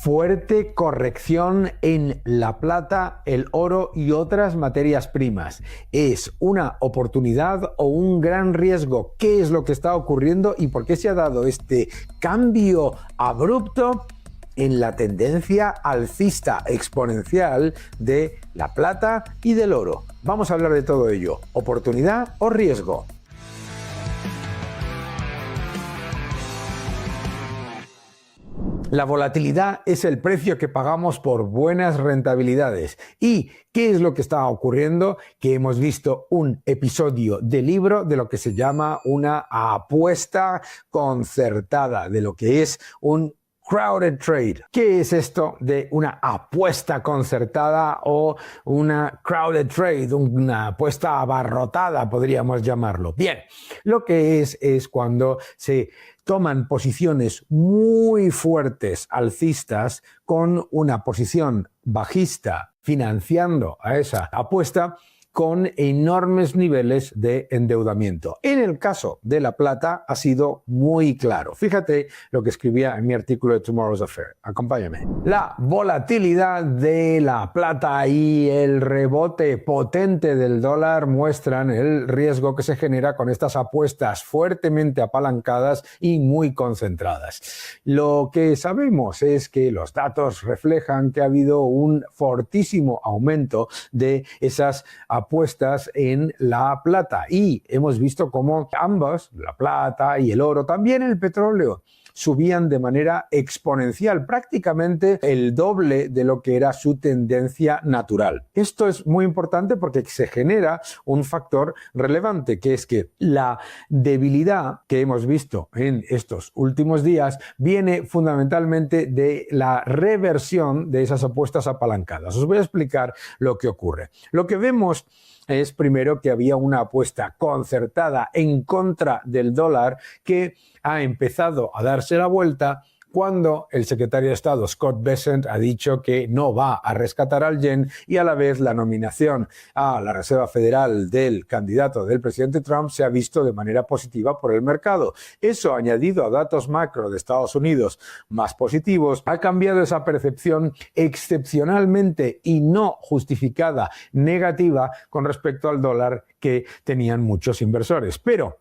Fuerte corrección en la plata, el oro y otras materias primas. ¿Es una oportunidad o un gran riesgo? ¿Qué es lo que está ocurriendo y por qué se ha dado este cambio abrupto en la tendencia alcista exponencial de la plata y del oro? Vamos a hablar de todo ello. ¿Oportunidad o riesgo? La volatilidad es el precio que pagamos por buenas rentabilidades. ¿Y qué es lo que está ocurriendo? Que hemos visto un episodio de libro de lo que se llama una apuesta concertada, de lo que es un crowded trade. ¿Qué es esto de una apuesta concertada o una crowded trade, una apuesta abarrotada, podríamos llamarlo? Bien, lo que es cuando se toman posiciones muy fuertes alcistas con una posición bajista financiando a esa apuesta con enormes niveles de endeudamiento. En el caso de la plata ha sido muy claro. Fíjate lo que escribía en mi artículo de Tomorrow's Affair. Acompáñame. La volatilidad de la plata y el rebote potente del dólar muestran el riesgo que se genera con estas apuestas fuertemente apalancadas y muy concentradas. Lo que sabemos es que los datos reflejan que ha habido un fortísimo aumento de esas apuestas en la plata y hemos visto cómo ambos, la plata y el oro, también el petróleo, subían de manera exponencial, prácticamente el doble de lo que era su tendencia natural. Esto es muy importante porque se genera un factor relevante, que es que la debilidad que hemos visto en estos últimos días viene fundamentalmente de la reversión de esas apuestas apalancadas. Os voy a explicar lo que ocurre. Lo que vemos es primero que había una apuesta concertada en contra del dólar que ha empezado a darse la vuelta cuando el secretario de Estado Scott Bessent ha dicho que no va a rescatar al yen y a la vez la nominación a la Reserva Federal del candidato del presidente Trump se ha visto de manera positiva por el mercado. Eso, añadido a datos macro de Estados Unidos más positivos, ha cambiado esa percepción excepcionalmente y no justificada negativa con respecto al dólar que tenían muchos inversores. Pero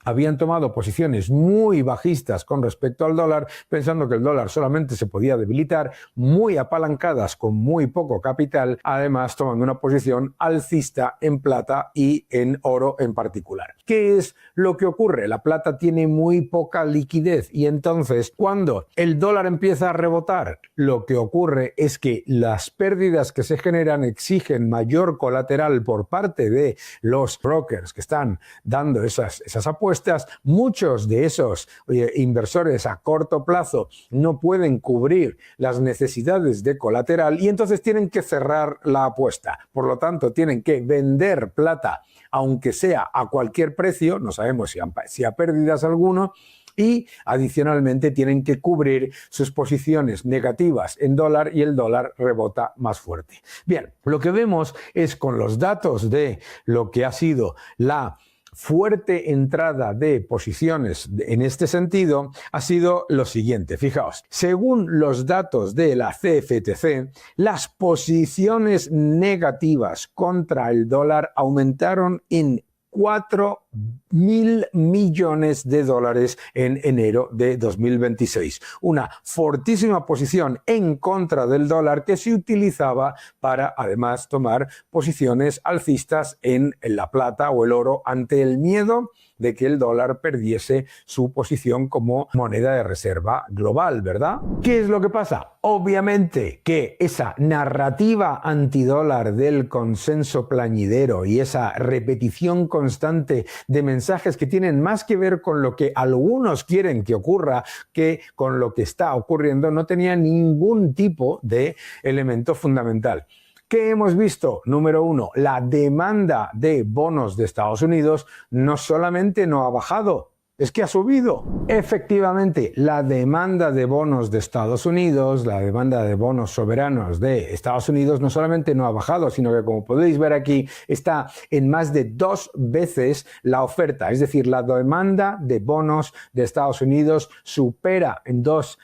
habían tomado posiciones muy bajistas con respecto al dólar, pensando que el dólar solamente se podía debilitar, muy apalancadas con muy poco capital, además tomando una posición alcista en plata y en oro en particular. ¿Qué es lo que ocurre? La plata tiene muy poca liquidez y entonces cuando el dólar empieza a rebotar, lo que ocurre es que las pérdidas que se generan exigen mayor colateral por parte de los brokers que están dando esas apuestas. Muchos de esos inversores a corto plazo no pueden cubrir las necesidades de colateral y entonces tienen que cerrar la apuesta. Por lo tanto, tienen que vender plata, aunque sea a cualquier precio, no sabemos si a pérdidas alguno, y adicionalmente tienen que cubrir sus posiciones negativas en dólar y el dólar rebota más fuerte. Bien, lo que vemos es con los datos de lo que ha sido la fuerte entrada de posiciones en este sentido ha sido lo siguiente. Fijaos, según los datos de la CFTC, las posiciones negativas contra el dólar aumentaron en 4.000 millones de dólares en enero de 2026. Una fortísima posición en contra del dólar que se utilizaba para además tomar posiciones alcistas en la plata o el oro ante el miedo de que el dólar perdiese su posición como moneda de reserva global, ¿verdad? ¿Qué es lo que pasa? Obviamente que esa narrativa antidólar del consenso plañidero y esa repetición constante de mensajes que tienen más que ver con lo que algunos quieren que ocurra que con lo que está ocurriendo no tenía ningún tipo de elemento fundamental. ¿Qué hemos visto? Número uno, la demanda de bonos de Estados Unidos no solamente no ha bajado, es que ha subido. Efectivamente, la demanda de bonos de Estados Unidos, la demanda de bonos soberanos de Estados Unidos no solamente no ha bajado, sino que, como podéis ver aquí, está en más de 2 veces la oferta. Es decir, la demanda de bonos de Estados Unidos supera en 2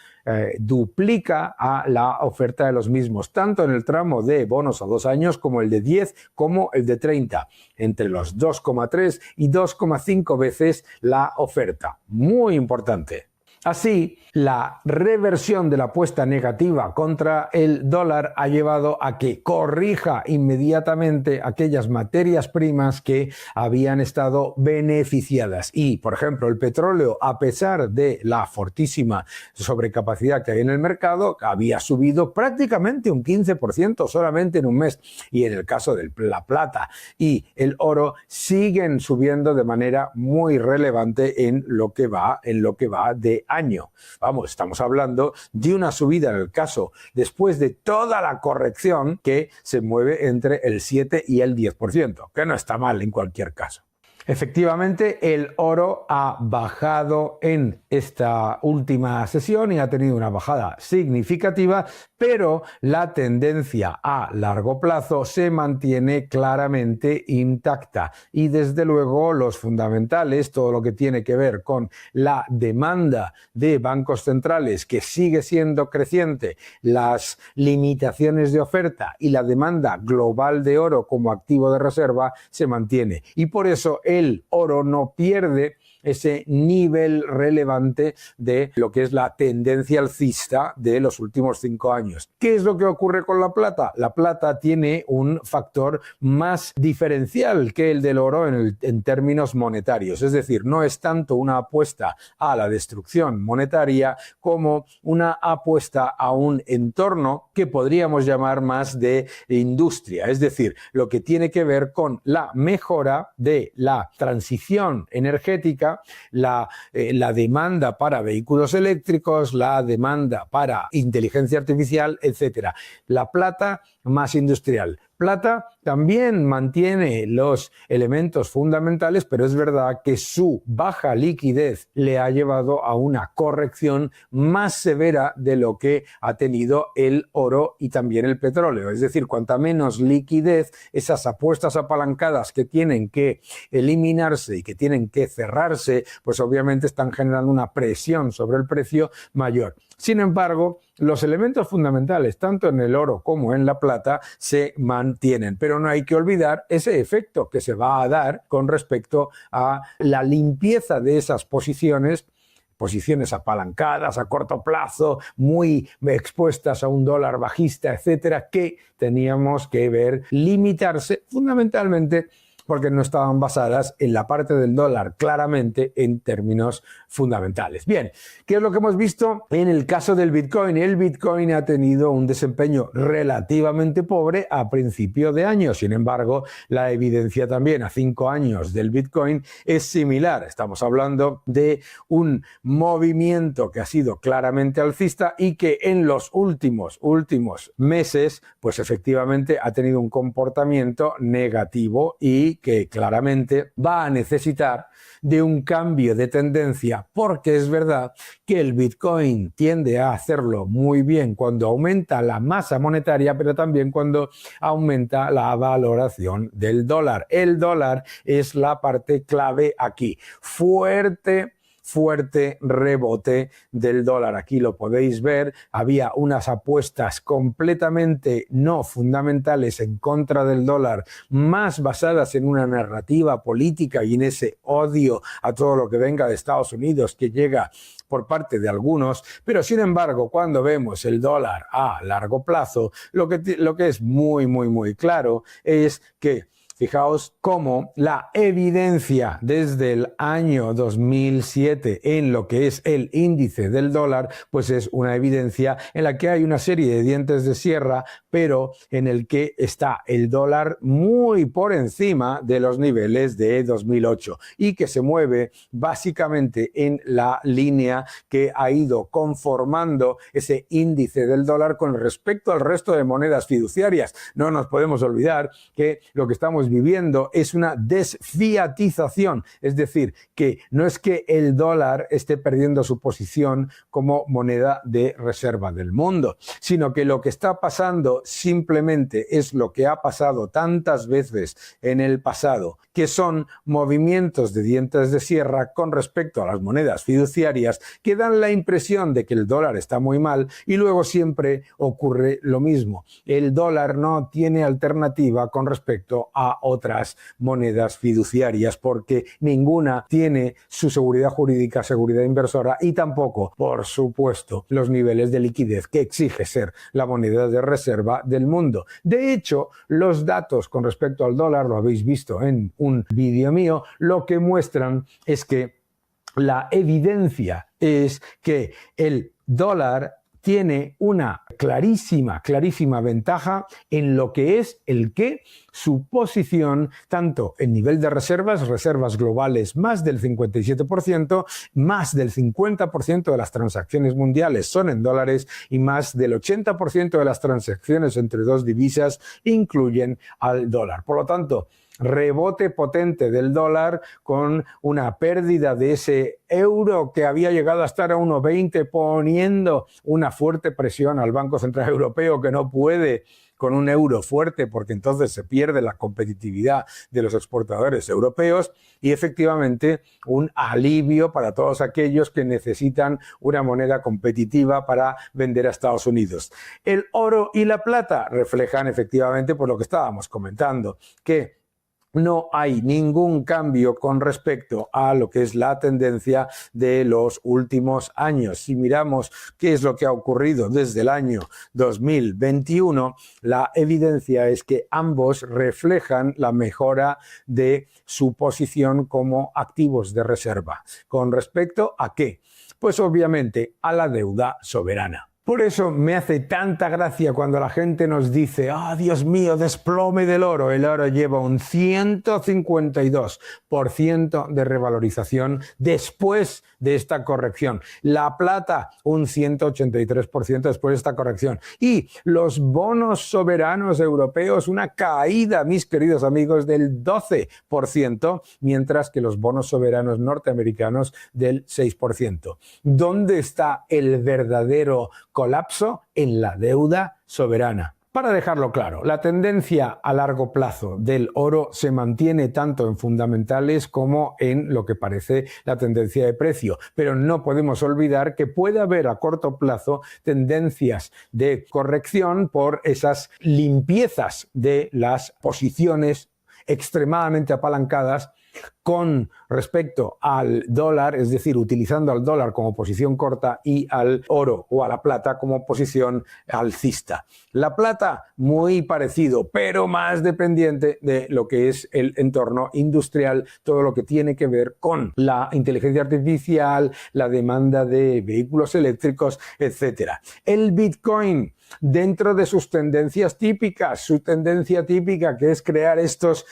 duplica a la oferta de los mismos, tanto en el tramo de bonos a 2 años como el de 10 como el de 30, entre los 2,3 y 2,5 veces la oferta. Muy importante. Así, la reversión de la apuesta negativa contra el dólar ha llevado a que corrija inmediatamente aquellas materias primas que habían estado beneficiadas. Y, por ejemplo, el petróleo, a pesar de la fortísima sobrecapacidad que hay en el mercado, había subido prácticamente un 15% solamente en un mes. Y en el caso de la plata y el oro siguen subiendo de manera muy relevante en lo que va de año. Vamos, estamos hablando de una subida en el caso después de toda la corrección que se mueve entre el 7 y el 10%, que no está mal en cualquier caso. Efectivamente, el oro ha bajado en esta última sesión y ha tenido una bajada significativa, pero la tendencia a largo plazo se mantiene claramente intacta y desde luego los fundamentales, todo lo que tiene que ver con la demanda de bancos centrales que sigue siendo creciente, las limitaciones de oferta y la demanda global de oro como activo de reserva se mantiene y por eso el oro no pierde ese nivel relevante de lo que es la tendencia alcista de los últimos 5 años. ¿Qué es lo que ocurre con la plata? La plata tiene un factor más diferencial que el del oro en términos monetarios, es decir, no es tanto una apuesta a la destrucción monetaria como una apuesta a un entorno que podríamos llamar más de industria, es decir, lo que tiene que ver con la mejora de la transición energética, la demanda para vehículos eléctricos, la demanda para inteligencia artificial, etcétera. La plata más industrial. Plata también mantiene los elementos fundamentales, pero es verdad que su baja liquidez le ha llevado a una corrección más severa de lo que ha tenido el oro y también el petróleo. Es decir, cuanta menos liquidez, esas apuestas apalancadas que tienen que eliminarse y que tienen que cerrarse, pues obviamente están generando una presión sobre el precio mayor. Sin embargo, los elementos fundamentales, tanto en el oro como en la plata, se mantienen. Pero no hay que olvidar ese efecto que se va a dar con respecto a la limpieza de esas posiciones apalancadas a corto plazo, muy expuestas a un dólar bajista, etcétera, que teníamos que ver limitarse fundamentalmente porque no estaban basadas en la parte del dólar claramente en términos fundamentales. Bien, ¿qué es lo que hemos visto en el caso del Bitcoin? El Bitcoin ha tenido un desempeño relativamente pobre a principio de año. Sin embargo, la evidencia también a 5 años del Bitcoin es similar. Estamos hablando de un movimiento que ha sido claramente alcista y que en los últimos meses, pues efectivamente ha tenido un comportamiento negativo y que claramente va a necesitar de un cambio de tendencia, porque es verdad que el Bitcoin tiende a hacerlo muy bien cuando aumenta la masa monetaria, pero también cuando aumenta la valoración del dólar. El dólar es la parte clave aquí. Fuerte rebote del dólar. Aquí lo podéis ver, había unas apuestas completamente no fundamentales en contra del dólar, más basadas en una narrativa política y en ese odio a todo lo que venga de Estados Unidos que llega por parte de algunos, pero sin embargo, cuando vemos el dólar a largo plazo, lo que es muy claro es que fijaos cómo la evidencia desde el año 2007 en lo que es el índice del dólar, pues es una evidencia en la que hay una serie de dientes de sierra, pero en el que está el dólar muy por encima de los niveles de 2008 y que se mueve básicamente en la línea que ha ido conformando ese índice del dólar con respecto al resto de monedas fiduciarias. No nos podemos olvidar que lo que estamos viviendo es una desfiatización, es decir, que no es que el dólar esté perdiendo su posición como moneda de reserva del mundo, sino que lo que está pasando simplemente es lo que ha pasado tantas veces en el pasado, que son movimientos de dientes de sierra con respecto a las monedas fiduciarias que dan la impresión de que el dólar está muy mal y luego siempre ocurre lo mismo. El dólar no tiene alternativa con respecto a otras monedas fiduciarias porque ninguna tiene su seguridad jurídica, seguridad inversora y tampoco, por supuesto, los niveles de liquidez que exige ser la moneda de reserva del mundo. De hecho, los datos con respecto al dólar, lo habéis visto en un vídeo mío, lo que muestran es que la evidencia es que el dólar tiene una clarísima ventaja en lo que es su posición, tanto en nivel de reservas globales más del 57%, más del 50% de las transacciones mundiales son en dólares y más del 80% de las transacciones entre dos divisas incluyen al dólar. Por lo tanto, rebote potente del dólar con una pérdida de ese euro que había llegado a estar a 1,20, poniendo una fuerte presión al Banco Central Europeo, que no puede con un euro fuerte porque entonces se pierde la competitividad de los exportadores europeos, y efectivamente un alivio para todos aquellos que necesitan una moneda competitiva para vender a Estados Unidos. El oro y la plata reflejan efectivamente por lo que estábamos comentando, que no hay ningún cambio con respecto a lo que es la tendencia de los últimos años. Si miramos qué es lo que ha ocurrido desde el año 2021, la evidencia es que ambos reflejan la mejora de su posición como activos de reserva. ¿Con respecto a qué? Pues obviamente a la deuda soberana. Por eso me hace tanta gracia cuando la gente nos dice: ¡ah, Dios mío, desplome del oro! El oro lleva un 152% de revalorización después de esta corrección. La plata, un 183% después de esta corrección. Y los bonos soberanos europeos, una caída, mis queridos amigos, del 12%, mientras que los bonos soberanos norteamericanos del 6%. ¿Dónde está el verdadero colapso? En la deuda soberana. Para dejarlo claro, la tendencia a largo plazo del oro se mantiene tanto en fundamentales como en lo que parece la tendencia de precio, pero no podemos olvidar que puede haber a corto plazo tendencias de corrección por esas limpiezas de las posiciones extremadamente apalancadas con respecto al dólar, es decir, utilizando al dólar como posición corta y al oro o a la plata como posición alcista. La plata muy parecido, pero más dependiente de lo que es el entorno industrial, todo lo que tiene que ver con la inteligencia artificial, la demanda de vehículos eléctricos, etc. El Bitcoin, dentro de sus tendencias típicas, su tendencia típica que es crear estos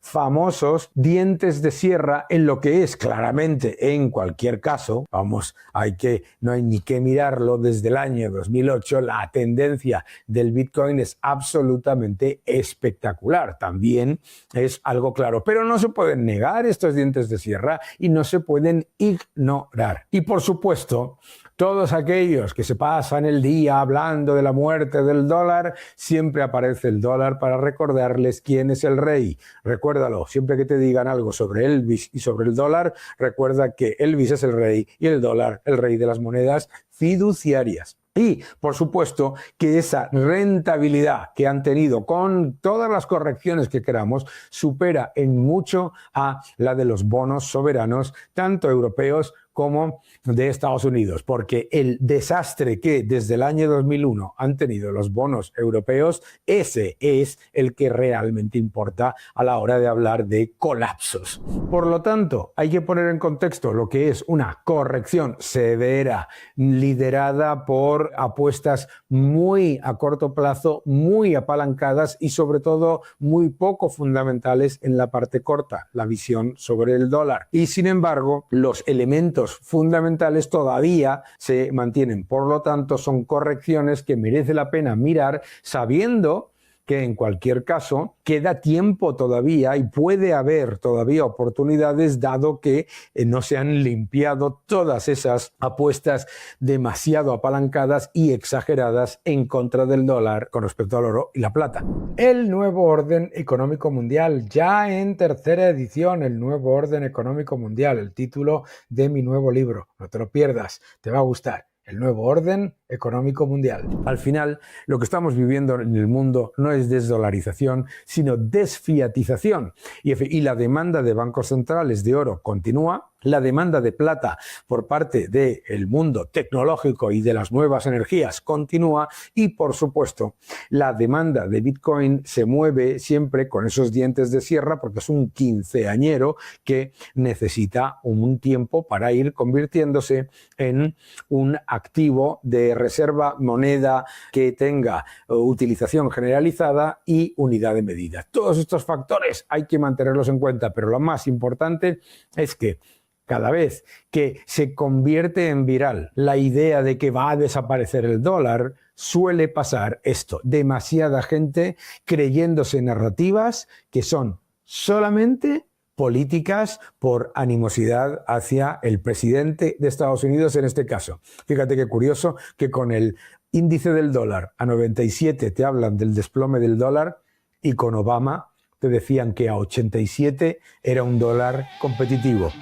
famosos dientes de sierra en lo que es claramente, en cualquier caso, no hay ni que mirarlo, desde el año 2008 la tendencia del Bitcoin es absolutamente espectacular, también es algo claro, pero no se pueden negar estos dientes de sierra y no se pueden ignorar. Y por supuesto, todos aquellos que se pasan el día hablando de la muerte del dólar, siempre aparece el dólar para recordarles quién es el rey. Recuérdalo, siempre que te digan algo sobre Elvis y sobre el dólar, recuerda que Elvis es el rey y el dólar el rey de las monedas fiduciarias. Y, por supuesto, que esa rentabilidad que han tenido con todas las correcciones que queramos supera en mucho a la de los bonos soberanos, tanto europeos como de Estados Unidos, porque el desastre que desde el año 2001 han tenido los bonos europeos, ese es el que realmente importa a la hora de hablar de colapsos. Por lo tanto, hay que poner en contexto lo que es una corrección severa, liderada por apuestas muy a corto plazo, muy apalancadas y sobre todo muy poco fundamentales en la parte corta, la visión sobre el dólar. Y sin embargo, los elementos fundamentales todavía se mantienen. Por lo tanto, son correcciones que merece la pena mirar sabiendo que en cualquier caso queda tiempo todavía y puede haber todavía oportunidades dado que no se han limpiado todas esas apuestas demasiado apalancadas y exageradas en contra del dólar con respecto al oro y la plata. El nuevo orden económico mundial, ya en tercera edición, el nuevo orden económico mundial, el título de mi nuevo libro. No te lo pierdas, te va a gustar. El nuevo orden económico mundial. Al final, lo que estamos viviendo en el mundo no es desdolarización, sino desfiatización. Y la demanda de bancos centrales de oro continúa. La demanda de plata por parte del mundo tecnológico y de las nuevas energías continúa y, por supuesto, la demanda de Bitcoin se mueve siempre con esos dientes de sierra porque es un quinceañero que necesita un tiempo para ir convirtiéndose en un activo de reserva, moneda que tenga utilización generalizada y unidad de medida. Todos estos factores hay que mantenerlos en cuenta, pero lo más importante es que cada vez que se convierte en viral la idea de que va a desaparecer el dólar, suele pasar esto. Demasiada gente creyéndose narrativas que son solamente políticas por animosidad hacia el presidente de Estados Unidos en este caso. Fíjate qué curioso que con el índice del dólar a 97 te hablan del desplome del dólar y con Obama te decían que a 87 era un dólar competitivo.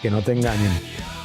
Que no te engañen.